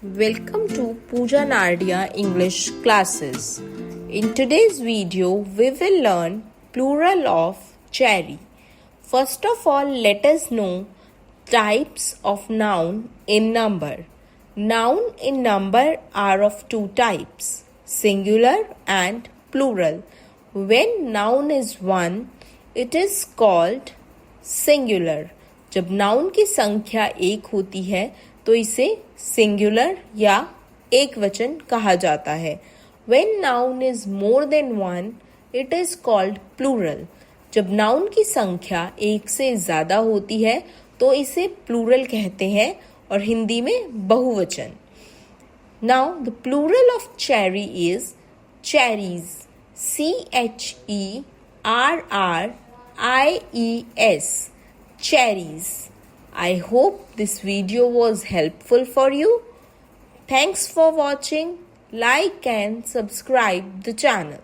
Welcome to Pooja Nardia English classes. In today's video, we will learn plural of cherry. First of all, let us know types of noun in number. Noun in number are of two types, singular and plural. When noun is one, it is called singular. जब noun की संख्या एक होती है तो इसे singular या एक वचन कहा जाता है. When noun is more than one, it is called plural. जब नाउन की संख्या एक से ज़्यादा होती है तो इसे प्लूरल कहते हैं और हिंदी में बहुवचन. Now the plural of cherry is cherries. CHERRRIES. Cherries. I hope this video was helpful for you. Thanks for watching. Like and subscribe the channel.